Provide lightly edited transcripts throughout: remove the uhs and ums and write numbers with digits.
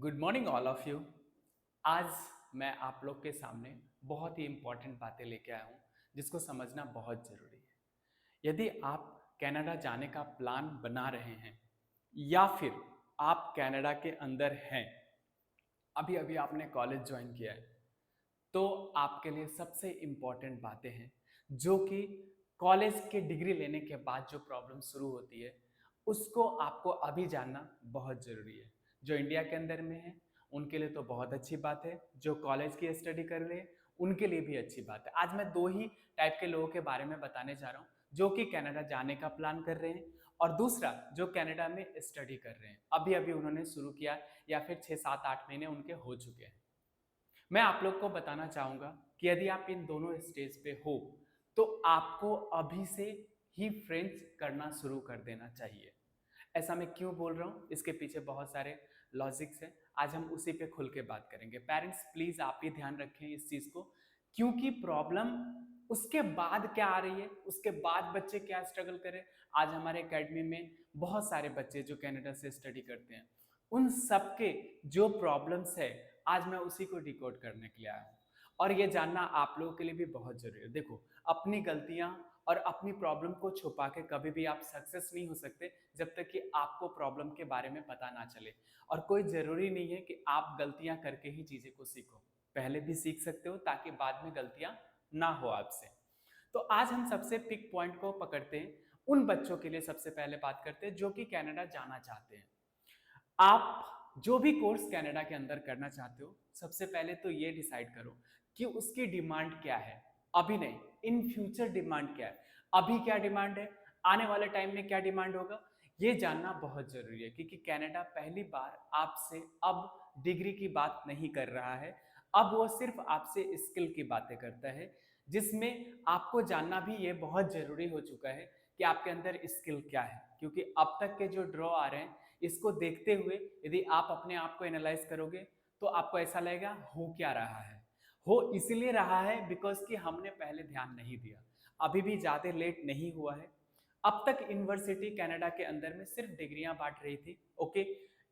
Good morning all of you. आज मैं आप लोग के सामने बहुत ही इम्पोर्टेंट बातें लेके आया हूँ जिसको समझना बहुत ज़रूरी है। यदि आप कनाडा जाने का प्लान बना रहे हैं या फिर आप कनाडा के अंदर हैं, अभी अभी आपने कॉलेज ज्वाइन किया है, तो आपके लिए सबसे इम्पोर्टेंट बातें हैं जो कि कॉलेज के डिग्री लेने के बाद जो प्रॉब्लम शुरू होती है उसको आपको अभी जानना बहुत ज़रूरी है। जो इंडिया के अंदर में है उनके लिए तो बहुत अच्छी बात है, जो कॉलेज की स्टडी कर रहे हैं उनके लिए भी अच्छी बात है। आज मैं दो ही टाइप के लोगों के बारे में बताने जा रहा हूँ, जो कि कनाडा जाने का प्लान कर रहे हैं और दूसरा जो कनाडा में स्टडी कर रहे हैं, अभी अभी उन्होंने शुरू किया या फिर 6 7 8 महीने उनके हो चुके हैं। मैं आप लोग को बताना चाहूंगा कि यदि आप इन दोनों स्टेज पे हो तो आपको अभी से ही फ्रेंच करना शुरू कर देना चाहिए। ऐसा मैं क्यों बोल रहा हूँ, इसके पीछे बहुत सारे लॉजिक्स हैं। आज हम उसी पे खुल के बात करेंगे। पेरेंट्स प्लीज आप ही ध्यान रखें इस चीज को, क्योंकि प्रॉब्लम उसके बाद क्या आ रही है, उसके बाद बच्चे क्या स्ट्रगल करें। आज हमारे एकेडमी में बहुत सारे बच्चे जो कनाडा से स्टडी करते हैं, उन सबके जो प्रॉब्लम्स है आज मैं उसी को डिकोड करने के लिए आया हूँ। और ये जानना आप लोगों के लिए भी बहुत जरूरी है। देखो, अपनी गलतियां और अपनी प्रॉब्लम को छुपा के कभी भी आप सक्सेस नहीं हो सकते जब तक कि आपको प्रॉब्लम के बारे में पता ना चले। और कोई जरूरी नहीं है कि आप गलतियां करके ही चीजें को सीखो, पहले भी सीख सकते हो ताकि बाद में गलतियां ना हो आपसे। तो आज हम सबसे पिक पॉइंट को पकड़ते हैं, उन बच्चों के लिए सबसे पहले बात करते हैं जो कि कनाडा जाना चाहते हैं। आप जो भी कोर्स कनाडा के अंदर करना चाहते हो, सबसे पहले तो ये डिसाइड करो कि उसकी डिमांड क्या है। अभी नहीं, इन फ्यूचर डिमांड क्या है। अभी क्या डिमांड है, आने वाले टाइम में क्या डिमांड होगा, ये जानना बहुत जरूरी है। क्योंकि कनाडा पहली बार आपसे अब डिग्री की बात नहीं कर रहा है, अब वो सिर्फ आपसे स्किल की बातें करता है, जिसमें आपको जानना भी ये बहुत जरूरी हो चुका है कि आपके अंदर स्किल क्या है। क्योंकि अब तक के जो ड्रॉ आ रहे हैं, इसको देखते हुए यदि आप अपने आप को एनालाइज करोगे तो आपको ऐसा लगेगा हो क्या रहा है। हो इसलिए रहा है बिकॉज कि हमने पहले ध्यान नहीं दिया। अभी भी ज्यादा लेट नहीं हुआ है। अब तक यूनिवर्सिटी कनाडा के अंदर में सिर्फ डिग्रियां बांट रही थी, ओके,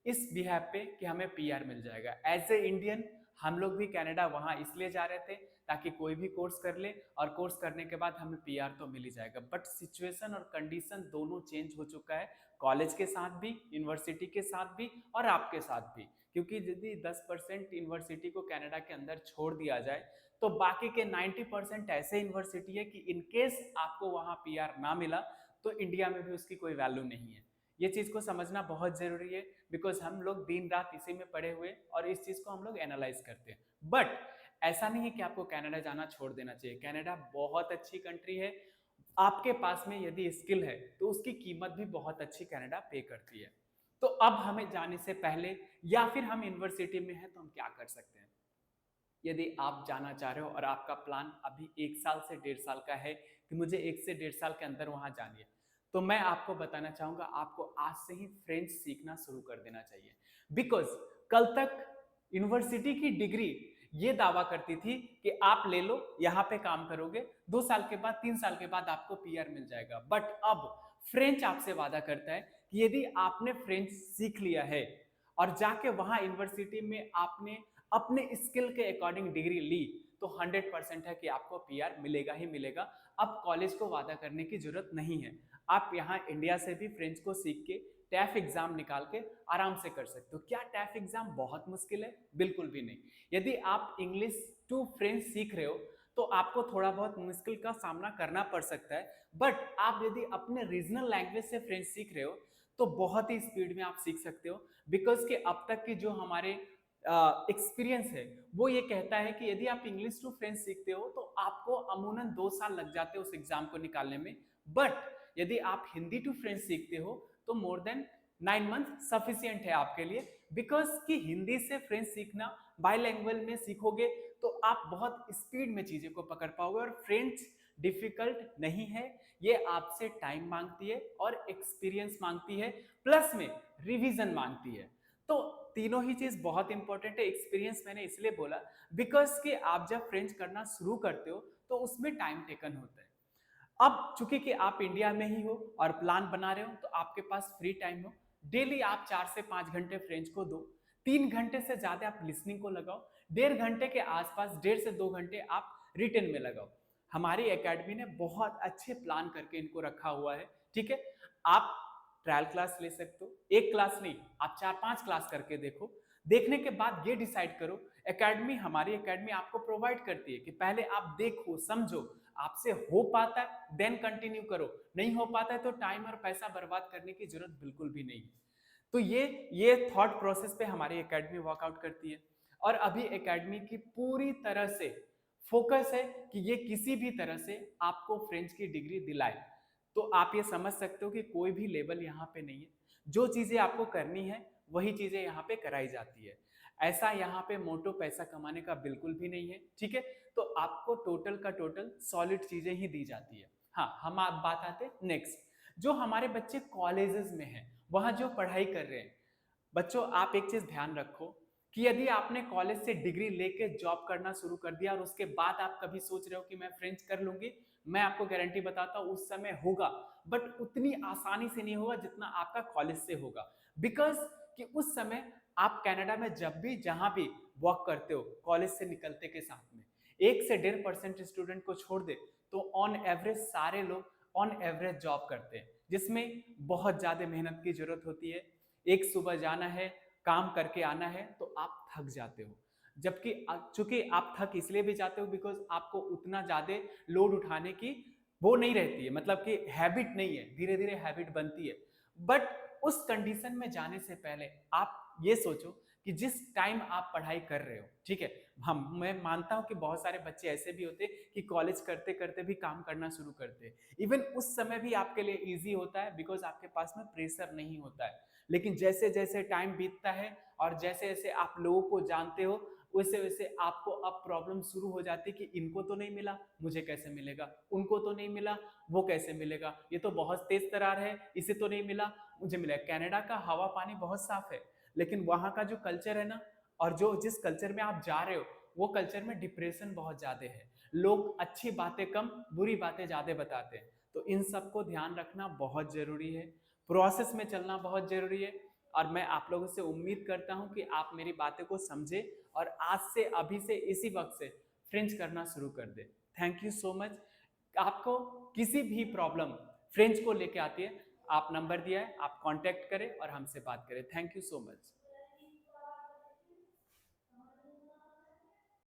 इस बिहाफ पे कि हमें पीआर मिल जाएगा। एज ए इंडियन हम लोग भी कनाडा वहां इसलिए जा रहे थे ताकि कोई भी कोर्स कर ले और कोर्स करने के बाद हमें पीआर तो मिल ही जाएगा। बट सिचुएशन और कंडीशन दोनों चेंज हो चुका है, कॉलेज के साथ भी, यूनिवर्सिटी के साथ भी और आपके साथ भी। क्योंकि यदि 10% यूनिवर्सिटी को कनाडा के अंदर छोड़ दिया जाए तो बाकी के 90% ऐसे यूनिवर्सिटी है कि इनकेस आपको वहां पीआर ना मिला तो इंडिया में भी उसकी कोई वैल्यू नहीं है। ये चीज को समझना बहुत जरूरी है, बिकॉज हम लोग दिन रात इसी में पड़े हुए और इस चीज को हम लोग एनालाइज करते हैं। बट ऐसा नहीं है कि आपको कनाडा जाना छोड़ देना चाहिए। कनाडा बहुत अच्छी कंट्री है, आपके पास में यदि स्किल है तो उसकी कीमत भी बहुत अच्छी कनाडा पे करती है। तो अब हमें जाने से पहले या फिर हम यूनिवर्सिटी में हैं तो हम क्या कर सकते हैं। यदि आप जाना चाह रहे हो और आपका प्लान अभी 1 साल से 1.5 साल का है कि मुझे 1 से 1.5 साल के अंदर वहां जानी है, तो मैं आपको बताना चाहूंगा आपको आज से ही फ्रेंच सीखना शुरू कर देना चाहिए। बिकॉज कल तक यूनिवर्सिटी की डिग्री ये दावा करती थी कि आप ले लो, यहां पे काम करोगे, 2 साल के बाद 3 साल के बाद आपको पीआर मिल जाएगा। बट अब फ्रेंच आपसे वादा करता है कि यदि आपने फ्रेंच सीख लिया है और जाके वहां यूनिवर्सिटी में आपने अपने स्किल के अकॉर्डिंग डिग्री ली, तो 100% है कि आपको पीआर मिलेगा ही मिलेगा। अब कॉलेज को वादा करने की जरूरत नहीं है। आप यहाँ इंडिया से भी फ्रेंच को सीख के टैफ एग्जाम निकाल के आराम से कर सकते हो। क्या टैफ एग्जाम बहुत मुश्किल है? बिल्कुल भी नहीं। यदि आप इंग्लिश टू फ्रेंच सीख रहे हो तो आपको थोड़ा बहुत मुश्किल का सामना करना पड़ सकता है। बट आप यदि अपने रीजनल लैंग्वेज से फ्रेंच सीख रहे हो तो बहुत ही स्पीड में आप सीख सकते हो। बिकॉज कि अब तक की जो हमारे एक्सपीरियंस है वो ये कहता है कि यदि आप इंग्लिश टू फ्रेंच सीखते हो तो आपको अमूमन 2 साल लग जाते हैं उस एग्जाम को निकालने में। बट यदि आप हिंदी टू फ्रेंच सीखते हो तो मोर देन 9 मंथ सफिशियंट है आपके लिए। बिकॉज कि हिंदी से फ्रेंच सीखना बाइलैंग्वेज में सीखोगे तो आप बहुत स्पीड में चीजें को पकड़ पाओगे। और फ्रेंच डिफिकल्ट नहीं है, ये आपसे टाइम मांगती है और एक्सपीरियंस मांगती है, प्लस में रिवीजन मांगती है। तो तीनों ही चीज बहुत इंपॉर्टेंट है। एक्सपीरियंस मैंने इसलिए बोला बिकॉज कि आप जब फ्रेंच करना शुरू करते हो तो उसमें टाइम टेकन होता है। अब चूंकि कि आप इंडिया में ही हो और प्लान बना रहे हो तो आपके पास फ्री टाइम हो, डेली आप 4 से 5 घंटे फ्रेंच को दो। 3 घंटे से ज़्यादा आप लिसनिंग को लगाओ, 1.5 घंटे के आसपास 1.5 से 2 घंटे आप रिटन में लगाओ। हमारी एकेडमी ने बहुत अच्छे प्लान करके इनको रखा हुआ है, ठीक है। आप ट्रायल क्लास ले सकते हो, एक क्लास नहीं, आप 4-5 क्लास करके देखो। देखने के बाद ये डिसाइड करो। हमारी एकेडमी आपको प्रोवाइड करती है कि पहले आप देखो, समझो, आपसे हो पाता है देन कंटिन्यू करो, नहीं हो पाता है तो टाइम और पैसा बर्बाद करने की जरूरत बिल्कुल भी नहीं है। तो ये थॉट प्रोसेस पे हमारी एकेडमी वर्कआउट करती है। और अभी एकेडमी की पूरी तरह से फोकस है कि ये किसी भी तरह से आपको फ्रेंच की डिग्री दिलाए। तो आप ये समझ सकते हो कि कोई भी लेवल यहाँ पे नहीं है, जो चीजें आपको करनी है वही चीजें यहाँ पे कराई जाती है। ऐसा यहाँ पे मोटो पैसा कमाने का बिल्कुल भी नहीं है, ठीक है। तो आपको टोटल का टोटल सॉलिड चीजें ही दी जाती है। हाँ, हम आप बात आते नेक्स्ट, जो हमारे बच्चे कॉलेजेस में हैं, वहां जो पढ़ाई कर रहे हैं। बच्चों, आप एक चीज ध्यान रखो कि यदि आपने कॉलेज से डिग्री लेके जॉब करना शुरू कर दिया और उसके बाद आप कभी सोच रहे हो कि मैं फ्रेंच कर लूंगी, मैं आपको गारंटी बताता हूं उस समय होगा, बट उतनी आसानी से नहीं होगा जितना आपका कॉलेज से होगा। बिकॉज कि उस समय आप कनाडा में जब भी जहां भी वर्क करते हो कॉलेज से निकलते के साथ में, 1 से 1.5% स्टूडेंट को छोड़ दे तो ऑन एवरेज सारे लोग ऑन एवरेज जॉब करते हैं, जिसमें बहुत ज्यादा मेहनत की जरूरत होती है। एक सुबह जाना है, काम करके आना है, तो आप थक जाते हो। जबकि चूंकि आप थक इसलिए भी जाते हो बिकॉज आपको उतना ज्यादा लोड उठाने की वो नहीं रहती है, मतलब कि हैबिट नहीं है, धीरे धीरे हैबिट बनती है। बट उस कंडीशन में जाने से पहले आप ये सोचो कि जिस टाइम आप पढ़ाई कर रहे हो, ठीक है, मैं मानता हूं कि बहुत सारे बच्चे ऐसे भी होते हैं कि कॉलेज करते करते भी काम करना शुरू करते हैं। इवन उस समय भी आपके लिए इजी होता है बिकॉज आपके पास में प्रेशर नहीं होता है। लेकिन जैसे जैसे टाइम बीतता है और जैसे जैसे आप लोगों को जानते हो, वैसे वैसे आपको अब प्रॉब्लम शुरू हो जाती है कि इनको तो नहीं मिला, मुझे कैसे मिलेगा, उनको तो नहीं मिला, वो कैसे मिलेगा, ये तो बहुत तेज तरार है, इसे तो नहीं मिला, मुझे मिला। कनाडा का हवा पानी बहुत साफ है, लेकिन वहां का जो कल्चर है ना, और जो जिस कल्चर में आप जा रहे हो, वो कल्चर में डिप्रेशन बहुत ज्यादा है। लोग अच्छी बातें कम, बुरी बातें ज्यादा बताते हैं। तो इन सबको ध्यान रखना बहुत जरूरी है, प्रोसेस में चलना बहुत जरूरी है। और मैं आप लोगों से उम्मीद करता हूं कि आप मेरी बातें को समझे और आज से, अभी से, इसी वक्त से फ्रेंच करना शुरू कर दे। Thank you so much. आपको किसी भी प्रॉब्लम फ्रेंच को लेके आती है, आप नंबर दिया है, आप कांटेक्ट करें और हमसे बात करें। Thank you so much.